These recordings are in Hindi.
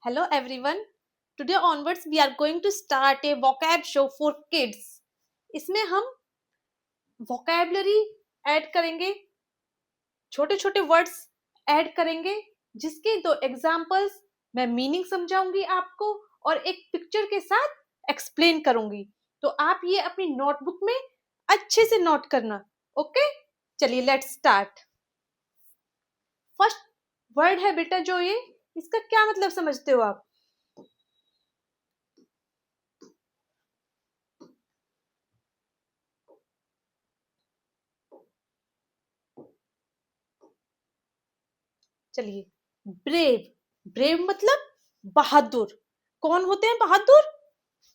Hello everyone. Today onwards we are going to start a vocab show for kids. इसमें हम vocabulary ऐड करेंगे, छोटे छोटे वर्ड्स ऐड करेंगे, जिसके दो एग्जाम्पल्स मैं मीनिंग समझाऊंगी आपको और एक पिक्चर के साथ एक्सप्लेन करूंगी. तो आप ये अपनी नोटबुक में अच्छे से नोट करना. ओके, चलिए लेट्स स्टार्ट. फर्स्ट वर्ड है बेटा जो ये, इसका क्या मतलब समझते हो आप? चलिए, ब्रेव. ब्रेव मतलब बहादुर. कौन होते हैं बहादुर?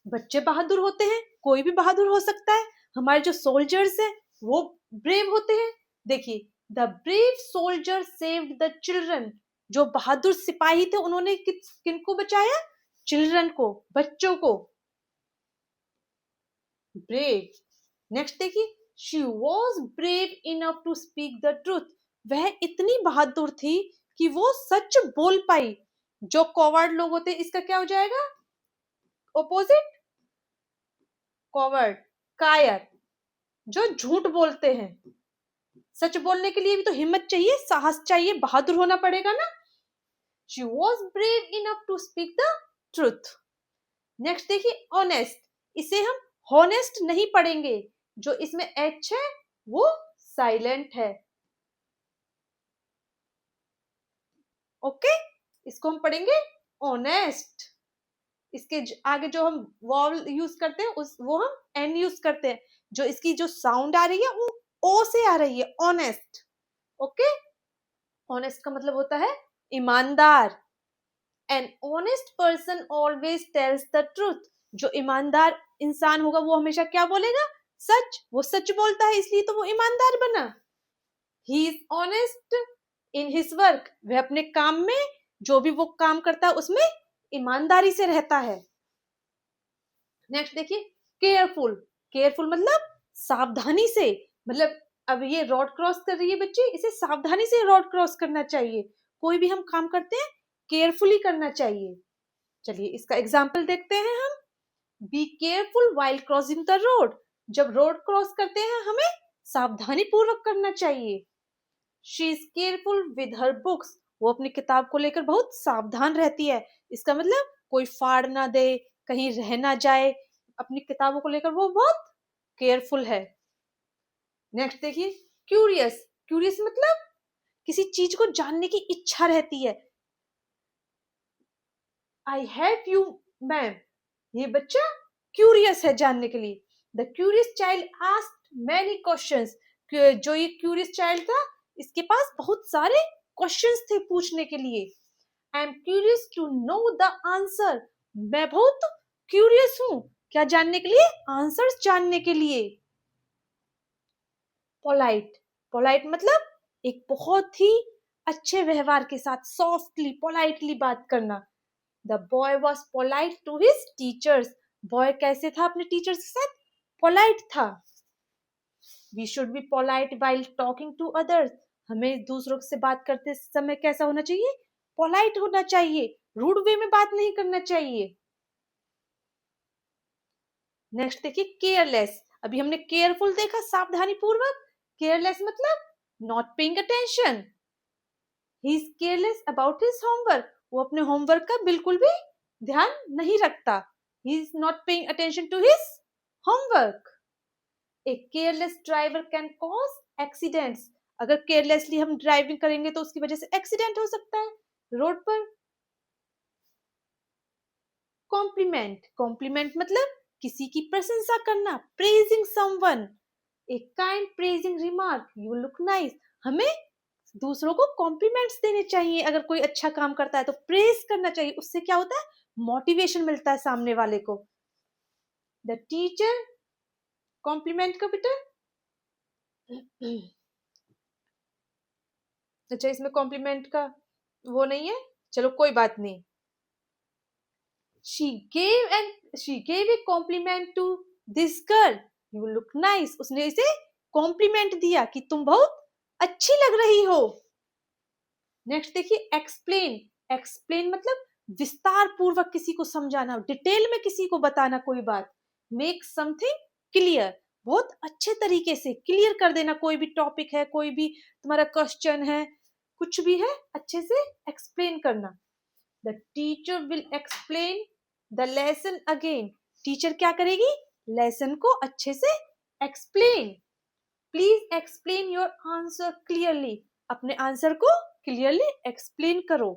बच्चे बहादुर होते हैं, कोई भी बहादुर हो सकता है. हमारे जो सोल्जर्स हैं वो ब्रेव होते हैं. देखिए, the brave soldier saved the children. जो बहादुर सिपाही थे उन्होंने किनको बचाया? चिल्ड्रन को, बच्चों को. ब्रेव. नेक्स्ट देखिए, she was brave enough to speak the truth. वह इतनी बहादुर थी कि वो सच बोल पाई. जो कॉवर्ड लोग होते हैं, इसका क्या हो जाएगा ओपोजिट? कॉवर्ड, कायर, जो झूठ बोलते हैं. सच बोलने के लिए भी तो हिम्मत चाहिए, साहस चाहिए, बहादुर होना पड़ेगा ना. She was brave enough to speak the truth. Next देखिए, ऑनेस्ट. इसे हम हॉनेस्ट नहीं पढ़ेंगे, जो इसमें एच है वो साइलेंट है. ओके, इसको हम पढ़ेंगे ऑनेस्ट. इसके आगे जो हम वॉवल यूज करते हैं वो हम एन यूज करते हैं. जो इसकी जो साउंड आ रही है वो ओ से आ रही है, ऑनेस्ट. ओके, ऑनेस्ट का मतलब होता है ईमानदार. An honest person always tells the truth. जो ईमानदार इंसान होगा वो हमेशा क्या बोलेगा? सच. वो सच बोलता है, इसलिए तो वो ईमानदार बना. He is honest in his work. वह अपने काम में, जो भी वो काम करता है उसमें ईमानदारी से रहता है. नेक्स्ट देखिए, केयरफुल. केयरफुल मतलब सावधानी से. मतलब अब ये रोड क्रॉस कर रही है बच्चे, इसे सावधानी से रोड क्रॉस करना चाहिए. कोई भी हम काम करते हैं केयरफुली करना चाहिए. चलिए इसका एग्जाम्पल देखते हैं हम. Be careful while crossing the road. जब रोड क्रॉस करते हैं हमें सावधानी पूर्वक करना चाहिए. She is careful with her books. वो अपनी किताब को लेकर बहुत सावधान रहती है. इसका मतलब कोई फाड़ ना दे, कहीं रह ना जाए. अपनी किताबों को लेकर वो बहुत केयरफुल है. नेक्स्ट देखिए, क्यूरियस. क्यूरियस मतलब किसी चीज को जानने की इच्छा रहती है. I have you ma'am. ये बच्चा क्यूरियस है जानने के लिए. The curious child asked many questions. जो ये क्यूरियस चाइल्ड था, इसके पास बहुत सारे क्वेश्चंस थे पूछने के लिए. I am curious to know the answer. मैं बहुत क्यूरियस हूं. क्या जानने के लिए? आंसर्स जानने के लिए. पोलाइट. पोलाइट मतलब एक बहुत ही अच्छे व्यवहार के साथ सॉफ्टली पोलाइटली बात करना. The boy was polite to his teachers. Boy कैसे था अपने टीचर्स के साथ? पोलाइट था. We should be polite while talking to others. हमें दूसरों से बात करते समय कैसा होना चाहिए? पोलाइट होना चाहिए. रूड वे में बात नहीं करना चाहिए. नेक्स्ट देखिए, केयरलेस. अभी हमने केयरफुल देखा, सावधानी पूर्वक. केयरलेस मतलब not paying attention. He is careless about his homework. वो अपने होमवर्क का बिल्कुल भी ध्यान नहीं रखता. He is not paying attention to his homework. A careless driver can cause accidents. अगर केयरलेसली हम ड्राइविंग करेंगे तो उसकी वजह से एक्सीडेंट हो सकता है रोड पर. कॉम्प्लीमेंट. कॉम्प्लीमेंट मतलब किसी की प्रशंसा करना, praising someone. A kind praising remark, you look nice. हमें दूसरों को कॉम्प्लीमेंट्स देने चाहिए. अगर कोई अच्छा काम करता है तो प्रेज करना चाहिए. उससे क्या होता है? मोटिवेशन मिलता है सामने वाले को. The teacher. कॉम्प्लीमेंट का बेटा, अच्छा इसमें कॉम्प्लीमेंट का वो नहीं है, चलो कोई बात नहीं. she gave a compliment to this girl, you look nice. उसने इसे कॉम्प्लीमेंट दिया कि तुम बहुत अच्छी लग रही हो. नेक्स्ट देखिए, एक्सप्लेन. एक्सप्लेन मतलब विस्तार पूर्वक किसी को समझाना, डिटेल में किसी को बताना कोई बात, मेक समथिंग क्लियर, बहुत अच्छे तरीके से क्लियर कर देना, कोई भी टॉपिक है, कोई भी तुम्हारा क्वेश्चन है, कुछ भी है, अच्छे से एक्सप्लेन करना। The teacher will explain the lesson again, teacher क्या करेगी, लेसन को अच्छे से explain. Please explain your answer clearly, अपने आंसर को क्लियरली एक्सप्लेन करो।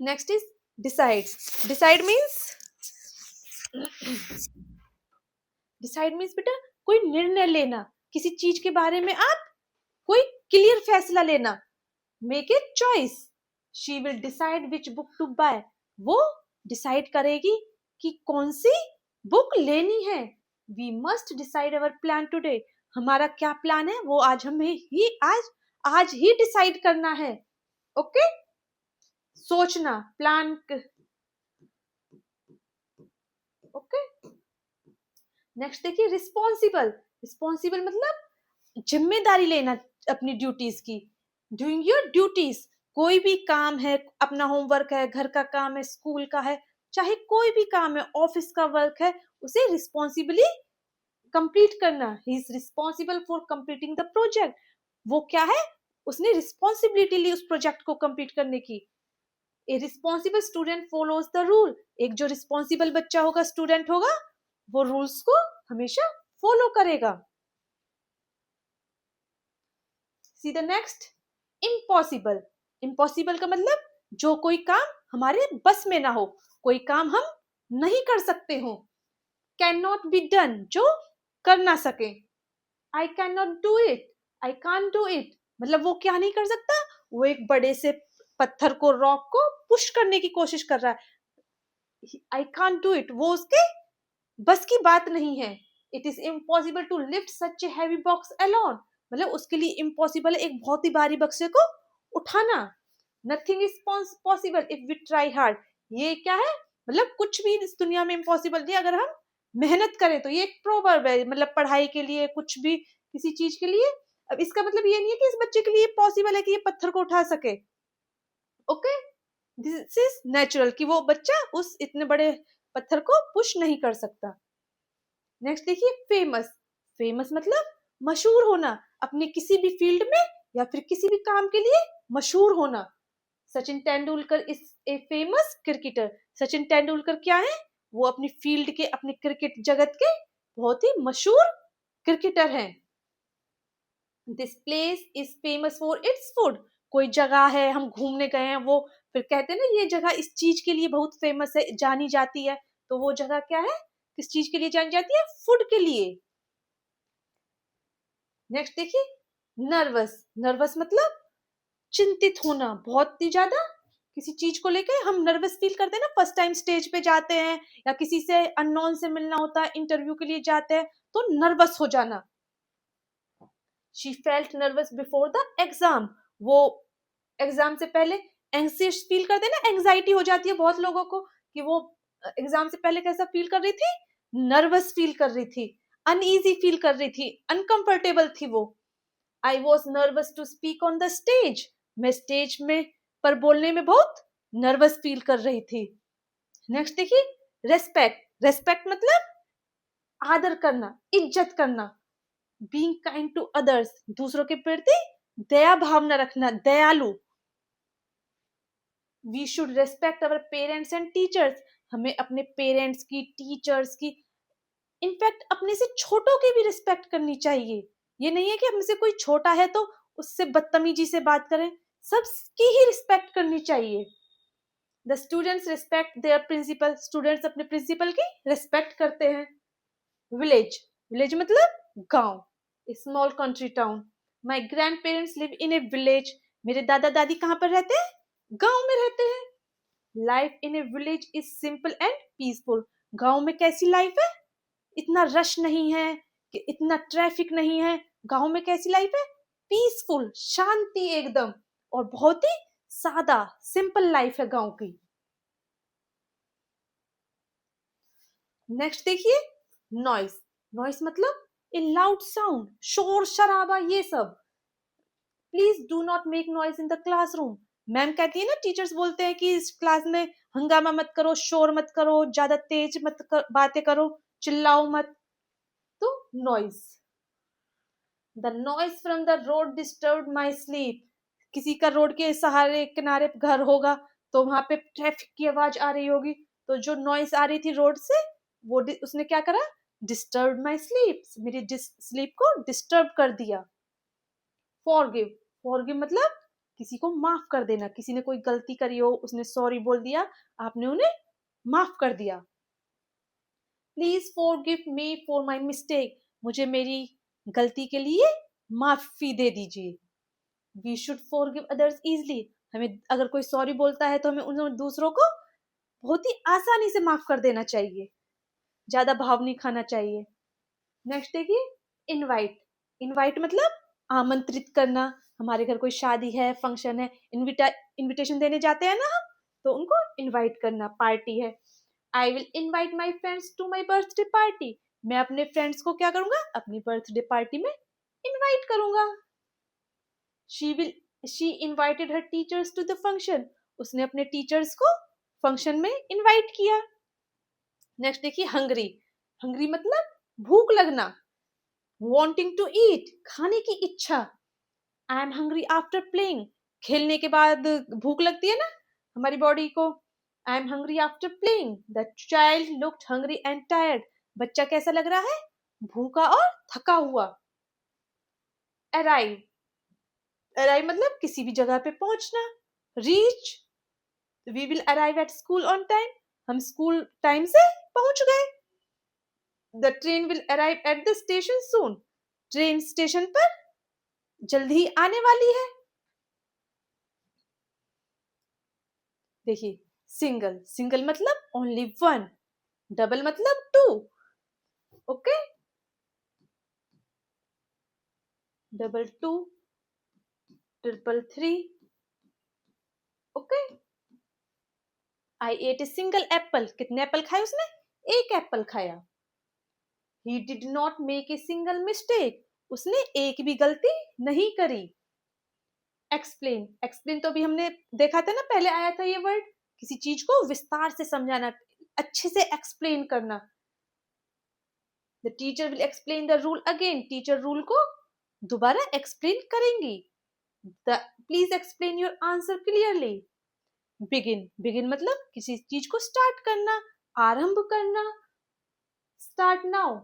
Next is decide. Decide means बेटा कोई निर्णय लेना, किसी चीज के बारे में आप कोई क्लियर फैसला लेना। Make a choice, she will decide which book to buy, वो डिसाइड करेगी कि कौन सी बुक लेनी है। We must decide our plan today, हमारा क्या प्लान है वो आज हमें ही आज ही डिसाइड करना है। ओके, सोचना, प्लान। ओके, नेक्स्ट देखिए रिस्पॉन्सिबल। रिस्पॉन्सिबल मतलब जिम्मेदारी लेना अपनी ड्यूटीज की। डूइंग योर ड्यूटीज, कोई भी काम है, अपना होमवर्क है, घर का काम है, स्कूल का है, चाहे कोई भी काम है, ऑफिस का वर्क है, उसे रिस्पॉन्सिबली कंप्लीट करना। He is responsible for completing the project, वो क्या है, उसने रिस्पॉन्सिबिलिटी ली उस प्रोजेक्ट को कंप्लीट करने की। ए responsible student follows the rule, एक जो रिस्पॉन्सिबल बच्चा होगा, स्टूडेंट होगा, वो रूल्स को हमेशा फॉलो करेगा। See the next, impossible. Impossible का मतलब जो कोई काम हमारे बस में ना हो, कोई काम हम नहीं कर सकते हो। कैन नॉट बी डन, जो कर ना सके। आई can not do it, I can't do it, मतलब वो क्या नहीं कर सकता, वो एक बड़े से पत्थर को, रॉक को पुश करने की कोशिश कर रहा है। आई कांट डू इट, वो उसके बस की बात नहीं है। It is impossible to lift such a heavy box alone, मतलब उसके लिए इम्पॉसिबल है एक बहुत ही भारी बक्से को उठाना। Nothing is possible if we try hard, ये क्या है, मतलब कुछ भी इस दुनिया में इम्पॉसिबल नहीं अगर हम मेहनत करें तो। ये एक प्रोवर्ब है, मतलब पढ़ाई के लिए, कुछ भी किसी चीज के लिए। अब इसका मतलब ये नहीं है कि इस बच्चे के लिए पॉसिबल है कि ये पत्थर को उठा सके। ओके, दिस इज नेचुरल कि वो बच्चा उस इतने बड़े पत्थर को पुश नहीं कर सकता। नेक्स्ट देखिए फेमस। फेमस मतलब मशहूर होना, अपने किसी भी फील्ड में या फिर किसी भी काम के लिए मशहूर होना। Sachin Tendulkar is a famous cricketer, Sachin Tendulkar क्या है, वो अपनी फील्ड के, अपने क्रिकेट जगत के बहुत ही मशहूर क्रिकेटर हैं। This place is famous for its food, कोई जगह है, हम घूमने गए हैं, वो फिर कहते हैं ना ये जगह इस चीज के लिए बहुत फेमस है, जानी जाती है, तो वो जगह क्या है, किस चीज के लिए जानी जाती है, फूड के लिए। नेक्स्ट देखिए नर्वस। नर्वस मतलब चिंतित होना, बहुत ही ज्यादा किसी चीज को लेकर हम नर्वस फील करते हैं ना, फर्स्ट टाइम स्टेज पे जाते हैं या किसी से अननोन से मिलना होता है, इंटरव्यू के लिए जाते हैं, तो नर्वस हो जाना। She felt nervous before the exam, वो एग्जाम से पहले एंग्जियस फील करते हैं ना, एंग्जाइटी हो जाती है बहुत लोगों को कि वो एग्जाम से पहले कैसा फील कर रही थी, नर्वस फील कर रही थी, अनईजी फील कर रही थी, अनकंफर्टेबल थी वो। I was nervous to speak on the stage, मैं स्टेज में पर बोलने में बहुत नर्वस फील कर रही थी। नेक्स्ट देखिए रेस्पेक्ट। रेस्पेक्ट मतलब आदर करना, इज्जत करना। बीइंग काइंड टू अदर्स, दूसरों के प्रति दया भावना रखना, दयालु। We should respect our parents and teachers, हमें अपने पेरेंट्स की, टीचर्स की, इनफैक्ट अपने से छोटों की भी रिस्पेक्ट करनी चाहिए। ये नहीं है कि हमसे कोई छोटा है तो उससे बदतमीजी से बात करें, सबकी ही रिस्पेक्ट करनी चाहिए। The students respect their principal, students अपने प्रिंसिपल की रिस्पेक्ट करते हैं। विलेज। विलेज मतलब गांव, small country town. My grandparents live in a village, मेरे दादा दादी कहाँ पर रहते हैं, गांव में रहते हैं। Life in a village is simple and peaceful, गांव में कैसी लाइफ है, इतना रश नहीं है, कि इतना ट्रैफिक नहीं है, गांव में कैसी लाइफ है, पीसफुल, शांति एकदम, और बहुत ही सादा सिंपल लाइफ है गांव की। नेक्स्ट देखिए नॉइस। नॉइस मतलब ए लाउड साउंड, शोर शराबा ये सब। Please do not make noise in the classroom, ma'am कहती है ना, टीचर्स बोलते हैं कि इस क्लास में हंगामा मत करो, शोर मत करो, ज्यादा तेज बातें करो, चिल्लाओ मत। तो noise, the noise from the road disturb my sleep. किसी का रोड के सहारे किनारे घर होगा, तो वहां पे ट्रैफिक की आवाज आ रही होगी, तो जो नॉइज आ रही थी रोड से, वो उसने क्या करा, डिस्टर्ब माई स्लीप, मेरी स्लीप को डिस्टर्ब कर दिया। फॉरगिव, फॉरगिव मतलब किसी को माफ कर देना, किसी ने कोई गलती करी हो, उसने सॉरी बोल दिया, आपने उन्हें माफ कर दिया। Please forgive me for my mistake, मुझे मेरी गलती के लिए माफी दे दीजिए। We should forgive others easily, हमें अगर कोई सॉरी बोलता है तो हमें उन दूसरों को बहुत ही आसानी से माफ कर देना चाहिए, ज्यादा भाव नहीं खाना चाहिए। नेक्स्ट देखिए, इनवाइट। इनवाइट मतलब आमंत्रित करना, हमारे घर कोई शादी है, फंक्शन है, इनविटेशन देने जाते हैं ना हम, तो उनको इनवाइट करना, पार्टी है। I will invite my friends to my birthday party, मैं अपने फ्रेंड्स को क्या करूंगा, अपनी बर्थडे पार्टी में इनवाइट करूंगा। She will, she invited her teachers to the function, उसने अपने टीचर्स को फंक्शन में इनवाइट किया। नेक्स्ट देखिए, हंगरी। हंगरी मतलब भूख लगना, wanting to eat, खाने की इच्छा। I am hungry after playing, खेलने के बाद भूख लगती है ना हमारी बॉडी को। I am hungry after playing, the child looked hungry and tired, बच्चा कैसा लग रहा है, भूखा और थका हुआ। अराइव, अराइव मतलब किसी भी जगह पे पहुंचना। Reach, we will arrive at school on time, हम स्कूल टाइम से पहुंच गए। The train will arrive at the station soon, train station पर जल्द ही आने वाली है। देखिए, सिंगल, सिंगल मतलब ओनली वन, डबल मतलब two, okay, double two, triple three, okay. I ate a single apple, कितने एप्पल खाए उसने, एक एप्पल खाया। He did not make a single mistake, उसने एक भी गलती नहीं करी। एक्सप्लेन, एक्सप्लेन तो भी हमने देखा था ना, पहले आया था ये वर्ड, किसी चीज को विस्तार से समझाना, अच्छे से एक्सप्लेन करना। The teacher will explain the rule again, teacher rule को दोबारा एक्सप्लेन करेंगी। Please explain your answer clearly. Begin, begin मतलब किसी चीज को स्टार्ट करना, आरंभ करना। स्टार्ट नाउ,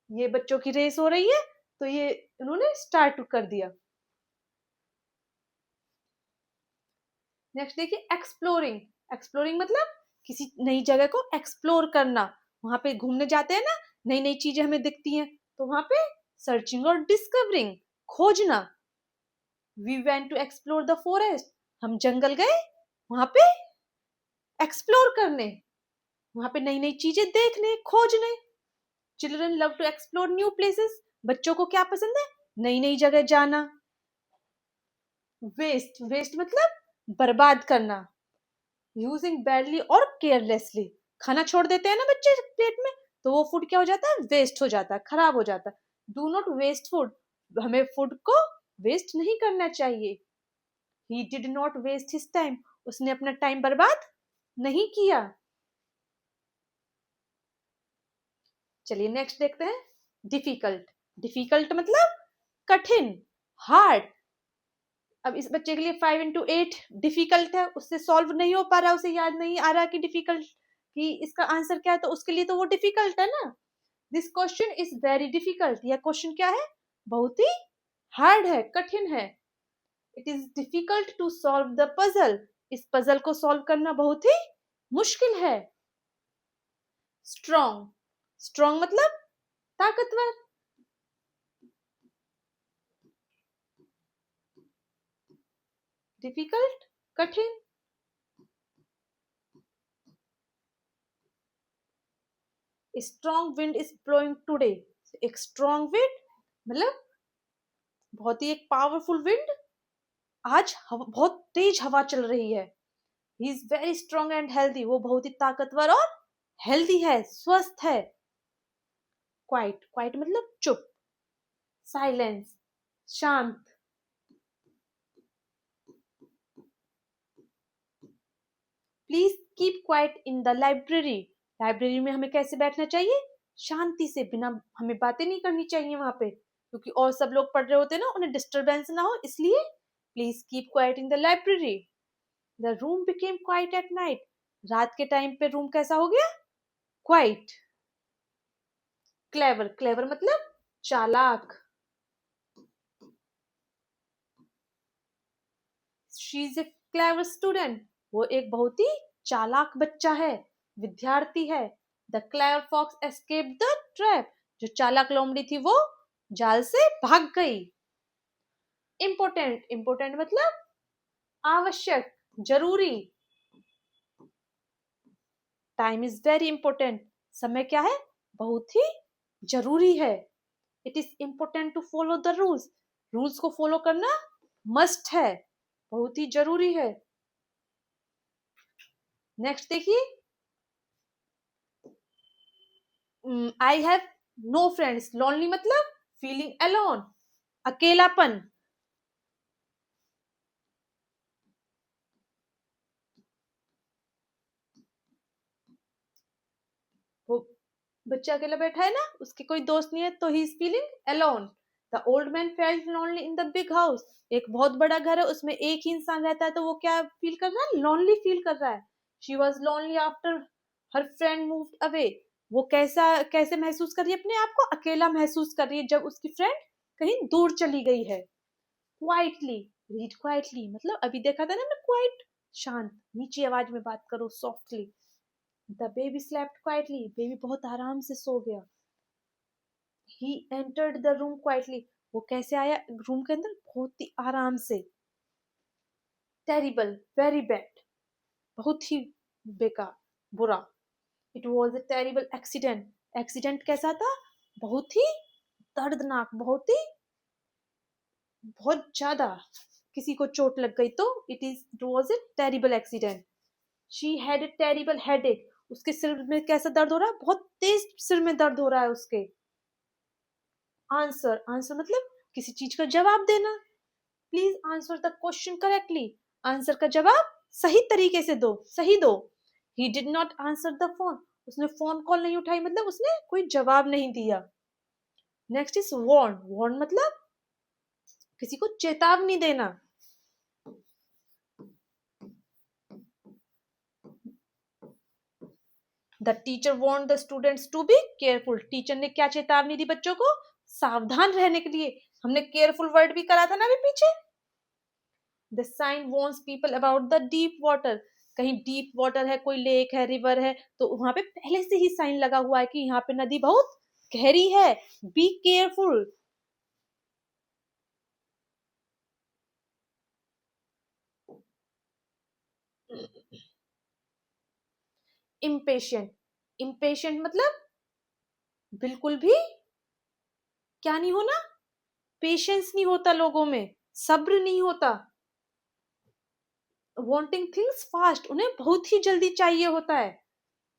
ये बच्चों की रेस हो रही है, तो ये उन्होंने स्टार्ट कर दिया। नेक्स्ट देखिए, एक्सप्लोरिंग। एक्सप्लोरिंग मतलब किसी नई जगह को एक्सप्लोर करना, वहां पे घूमने जाते हैं ना, नई नई चीजें हमें दिखती हैं, तो वहां पे सर्चिंग और डिस्कवरिंग, खोजना। We went to explore the forest, हम जंगल गए वहां पे एक्सप्लोर करने, वहां पे नई नई चीजें देखने, खोजने। Children love to explore new places, बच्चों को क्या पसंद है, नई नई जगह जाना। वेस्ट, वेस्ट मतलब बर्बाद करना, यूजिंग बैडली और केयरलेसली, खाना छोड़ देते हैं ना बच्चे प्लेट में, तो वो फूड क्या हो जाता है, वेस्ट हो जाता है, खराब हो जाता है। डू नॉट वेस्ट फूड, हमें फूड को वेस्ट नहीं करना चाहिए। He did not waste his time, उसने अपना टाइम बर्बाद नहीं किया। चलिए नेक्स्ट देखते हैं, डिफिकल्ट। डिफिकल्ट मतलब कठिन, हार्ड। अब इस बच्चे के लिए 5 into 8 डिफिकल्ट है, उससे सॉल्व नहीं हो पा रहा, उसे याद नहीं आ रहा कि डिफिकल्ट कि इसका आंसर क्या है, तो उसके लिए तो वो डिफिकल्ट है ना। This question is very difficult, यह क्वेश्चन क्या है, बहुत ही हार्ड है, कठिन है। It is difficult to solve the puzzle, इस पजल को सॉल्व करना बहुत ही मुश्किल है। स्ट्रॉन्ग, स्ट्रॉन्ग मतलब ताकतवर। डिफिकल्ट, कठिन। Strong wind is blowing today, एक स्ट्रॉन्ग विंड मतलब बहुत ही एक पावरफुल विंड, आज बहुत तेज हवा चल रही है। He is very strong and healthy, वो बहुत ही ताकतवर और हेल्दी है, स्वस्थ है। क्वाइट, क्वाइट मतलब चुप, साइलेंस, शांत। Please keep quiet in the library. Library में हमें कैसे बैठना चाहिए? शांति से, बिना हमें बातें नहीं करनी चाहिए वहां पे, क्योंकि और सब लोग पढ़ रहे होते हैं ना, उन्हें डिस्टरबेंस ना हो इसलिए। Please keep quiet in the library. The room became quite at night. रात के टाइम पे रूम कैसा हो गया? क्वाइट। क्लेवर, क्लेवर मतलब चालाक। She is a clever student. वो एक बहुत ही चालाक बच्चा है, विद्यार्थी है। The clever fox escape the trap. जो चालाक लोमड़ी थी वो जाल से भाग गई। इम्पोर्टेंट, इम्पोर्टेंट मतलब आवश्यक, जरूरी। Time is very important. समय क्या है? बहुत ही जरूरी है। It is important to follow the rules. Rules को फॉलो करना मस्ट है, बहुत ही जरूरी है। नेक्स्ट देखिए, I have no friends. Lonely मतलब फीलिंग अलोन, अकेलापन। वो बच्चा अकेला बैठा है ना, उसके कोई दोस्त नहीं है, तो he is feeling alone. The old man felt lonely in the big house. एक बहुत बड़ा घर है, उसमें एक ही इंसान रहता है, तो वो क्या फील कर रहा है? लोनली फील कर रहा है। She was lonely after her friend moved away. वो कैसा कैसे महसूस कर रही है अपने आप को? अकेला महसूस कर रही है जब उसकी फ्रेंड कहीं दूर चली गई है। क्वाइटली, रीड क्वाइटली मतलब अभी देखा था ना मैं, क्वाइट शांत, नीची आवाज में बात करो, softly. The baby slept quietly. Baby बहुत आराम से सो गया। He entered the room quietly. वो कैसे आया रूम के अंदर? बहुत ही आराम से। टेरिबल, वेरी बैड, बहुत ही बेकार, बुरा। It was a terrible accident. Accident कैसा था? बहुत ही दर्दनाक, बहुत ज्यादा किसी को चोट लग गई तो it was a terrible accident. She had a terrible headache. उसके सिर में कैसा दर्द हो रहा है? बहुत तेज सिर में दर्द हो रहा है उसके। आंसर, आंसर मतलब किसी चीज का जवाब देना। Please answer the question correctly. Answer का जवाब सही तरीके से दो, सही दो। ही did not answer the phone. उसने फोन कॉल नहीं उठाई, मतलब उसने कोई जवाब नहीं दिया। Next is warn. वार्न मतलब किसी को चेतावनी देना। The teacher warn the students to be careful. Teacher ने क्या चेतावनी दी बच्चों को? सावधान रहने के लिए। हमने केयरफुल वर्ड भी करा था ना अभी पीछे। The sign warns people about the deep water. कहीं डीप वाटर है, कोई लेक है, रिवर है, तो वहां पे पहले से ही साइन लगा हुआ है कि यहाँ पे नदी बहुत गहरी है, बी केयरफुल। इम्पेशेंट, इम्पेशेंट मतलब बिल्कुल भी क्या नहीं होना? पेशेंस नहीं होता लोगों में, सब्र नहीं होता। वांटिंग थिंग्स फास्ट, उन्हें बहुत ही जल्दी चाहिए होता है।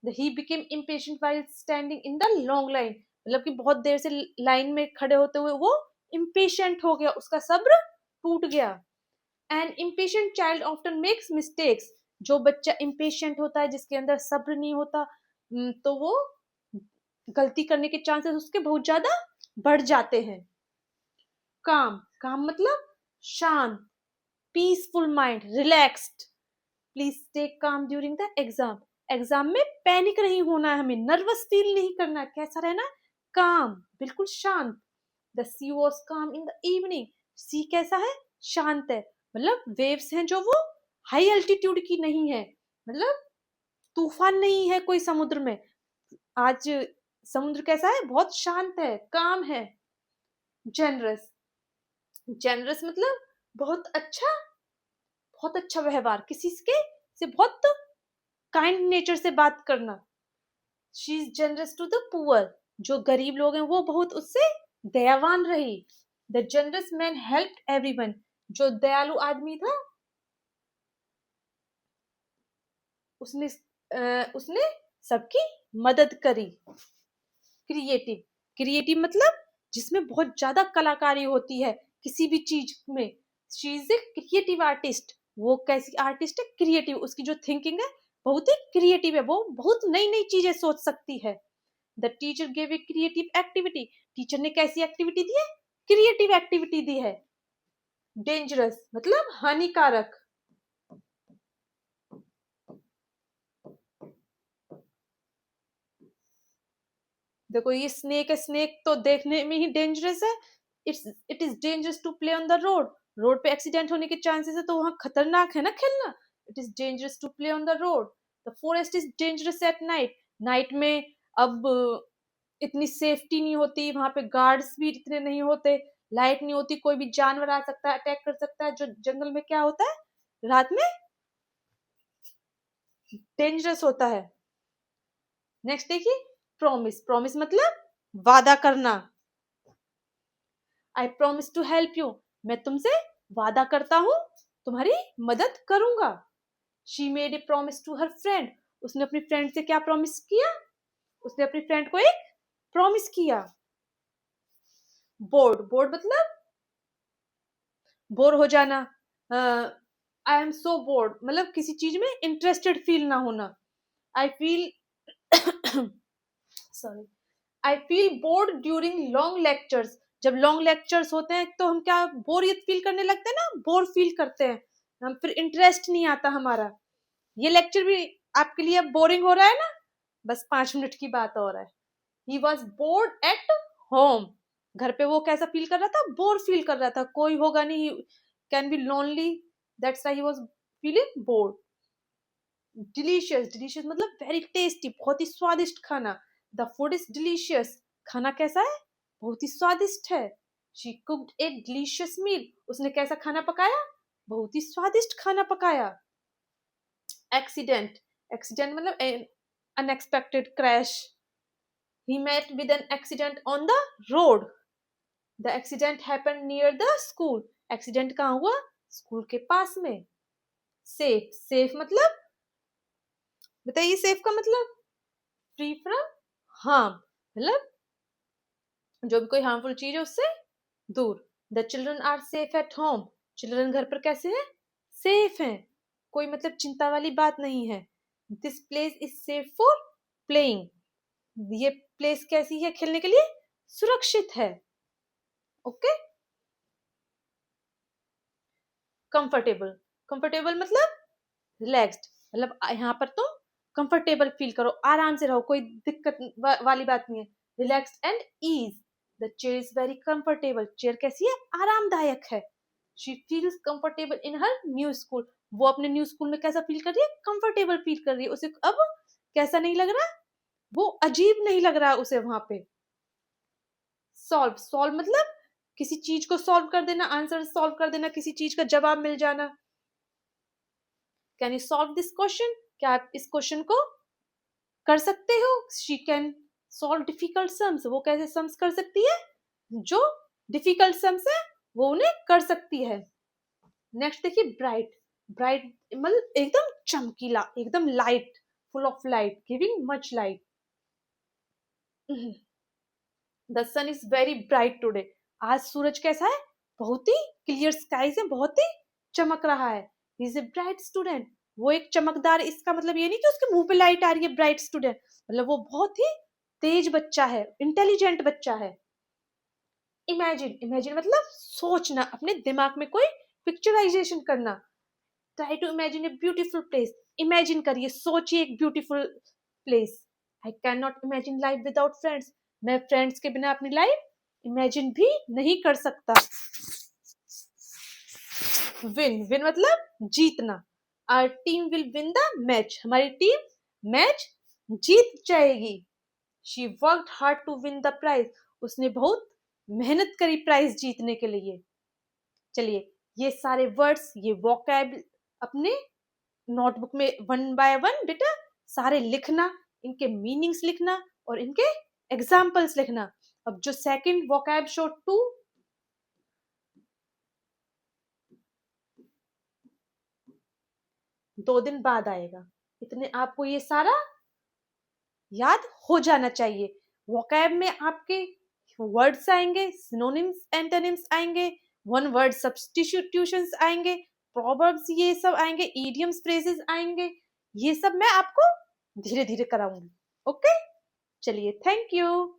He became impatient while standing in the long line. मतलब कि बहुत देर से लाइन में खड़े होते हुए वो इम्पेशेंट हो गया, उसका सब्र टूट गया। An impatient child often makes mistakes. जो बच्चा इम्पेशेंट होता है, जिसके अंदर सब्र नहीं होता, तो वो गलती करने के चांसेस उसके बहुत ज्यादा बढ़ जाते हैं। काम, काम मतलब शांत, peaceful mind, relaxed. Please stay calm during the exam. Exam में पैनिक नहीं होना है, हमें नर्वस फील नहीं करना है। कैसा रहना? काम, बिल्कुल शांत। द सी वॉज काम इन द इवनिंग। सी कैसा है? शांत है। मतलब वेव्स हैं जो वो हाई एल्टीट्यूड की नहीं है, मतलब तूफान नहीं है कोई समुद्र में। आज समुद्र कैसा है? बहुत शांत है, काम है। जेनरस, जेनरस मतलब बहुत अच्छा व्यवहार, किसी के से बहुत काइंड नेचर से बात करना। She is generous to the poor. जो गरीब लोग हैं वो बहुत उससे दयावान रही। The generous man help everyone. जो दयालु आदमी था उसने उसने सबकी मदद करी। क्रिएटिव, क्रिएटिव मतलब जिसमें बहुत ज्यादा कलाकारी होती है किसी भी चीज में। She is a creative artist. वो कैसी आर्टिस्ट है? क्रिएटिव। उसकी जो थिंकिंग है बहुत ही क्रिएटिव है, वो बहुत नई नई चीजें सोच सकती है। The teacher gave a creative activity, teacher ने कैसी एक्टिविटी दी है? क्रिएटिव एक्टिविटी दी है। डेंजरस मतलब हानिकारक। देखो ये स्नेक है, स्नेक तो देखने में ही डेंजरस है। It is dangerous to play on the road, road पे एक्सीडेंट होने के चांसेस है, तो वहां खतरनाक है ना खेलना। It is dangerous to play on the road. The forest is dangerous at night, night में अब इतनी सेफ्टी नहीं होती, वहां पे गार्ड्स भी इतने नहीं होते, लाइट नहीं होती, कोई भी जानवर आ सकता है, अटैक कर सकता है। जो जंगल में क्या होता है रात में? डेंजरस होता है। नेक्स्ट देखिए, प्रॉमिस, प्रॉमिस मतलब वादा करना। I promise to help you, मैं तुमसे वादा करता हूं तुम्हारी मदद करूंगा। She made a promise to her friend, उसने अपनी फ्रेंड से क्या प्रॉमिस किया? उसने अपनी फ्रेंड को एक प्रॉमिस किया। बोर्ड, बोर्ड मतलब बोर हो जाना। आई एम सो बोर्ड मतलब किसी चीज में इंटरेस्टेड फील ना होना। I feel sorry, I feel bored during long lectures, जब लॉन्ग लेक्चर्स होते हैं तो हम क्या बोरियत फील करने लगते हैं ना, बोर फील करते हैं हम, फिर इंटरेस्ट नहीं आता हमारा। ये लेक्चर भी आपके लिए अब बोरिंग हो रहा है ना, बस 5 मिनट की बात और है। He was bored at home, घर पे वो कैसा फील कर रहा था? बोर फील कर रहा था, कोई होगा नहीं, can be lonely, that's why he was feeling board. Delicious, delicious मतलब वेरी टेस्टी, बहुत ही स्वादिष्ट खाना। द फूड इज डिलीशियस, खाना कैसा है? बहुत ही स्वादिष्ट है। She cooked a delicious meal, उसने कैसा खाना पकाया? बहुत ही स्वादिष्ट खाना पकाया। एक्सीडेंट, एक्सीडेंट मतलब unexpected crash. He met with an accident on the road, the accident happened near the school, accident कहाँ हुआ? स्कूल के पास में। सेफ, सेफ मतलब बताइए, सेफ का मतलब फ्री फ्रॉम हार्म, मतलब जो भी कोई हार्मफुल चीज है उससे दूर। The children are safe at home, children घर पर कैसे हैं? सेफ हैं, कोई मतलब चिंता वाली बात नहीं है। This place is safe for playing, ये प्लेस कैसी है खेलने के लिए? सुरक्षित है। ओके। कंफर्टेबल, कंफर्टेबल मतलब रिलैक्स्ड, मतलब यहाँ पर तुम कंफर्टेबल फील करो, आराम से रहो, कोई दिक्कत वाली बात नहीं है। Relaxed and ease, the chair is very comfortable, chair कैसी है? आरामदायक है। She feels comfortable in her new school, वो अपने न्यू स्कूल में कैसा फील कर रही है? कंफर्टेबल फील कर रही है, उसे अब कैसा नहीं लग रहा? वो अजीब नहीं लग रहा उसे वहां पे। सॉल्व, सॉल्व मतलब किसी चीज को सॉल्व कर देना, आंसर सॉल्व कर देना, किसी चीज का जवाब मिल जाना। Can you solve this question, क्या आप इस क्वेश्चन को कर सकते हो? She can solve difficult sums, वो कैसे सम्स कर सकती है? जो डिफिकल्ट सम्स है वो उन्हें कर सकती है। नेक्स्ट देखिए, ब्राइट, ब्राइट मतलब एकदम चमकीला, एकदम light, full of light, giving much light. The sun is very bright today, आज सूरज कैसा है? बहुत ही क्लियर स्काईज है, बहुत ही चमक रहा है। He is a bright student, वो एक चमकदार, इसका मतलब ये नहीं कि उसके मुंह पे लाइट आ रही है, ब्राइट स्टूडेंट मतलब वो बहुत ही तेज बच्चा है, इंटेलिजेंट बच्चा है। इमेजिन, इमेजिन मतलब सोचना, अपने दिमाग में कोई पिक्चराइजेशन करना। Try to imagine a beautiful place, imagine करिए, सोचिए एक beautiful place. I can not imagine life without friends, मैं फ्रेंड्स के बिना अपनी लाइफ इमेजिन भी नहीं कर सकता। विन, विन मतलब जीतना। Our team will win the match, हमारी टीम मैच जीत जाएगी। She worked hard to win the prize, उसने बहुत मेहनत करी प्राइज जीतने के लिए। चलिए ये सारे वर्ड्स, ये वोकैब अपने नोटबुक में वन बाय वन बेटा सारे लिखना, इनके मीनिंग्स लिखना और इनके एग्जाम्पल्स लिखना। अब जो सेकंड वोकैब शो 2 2 दिन बाद आएगा, इतने आपको ये सारा याद हो जाना चाहिए। वोकैब में आपके वर्ड्स आएंगे, सिनोनिम्स एंटोनिम्स आएंगे, वन वर्ड सब्स्टिट्यूशंस आएंगे, प्रोवर्ब्स ये सब आएंगे, इडियम्स फ्रेजेस आएंगे, ये सब मैं आपको धीरे धीरे कराऊंगी। ओके, चलिए, थैंक यू।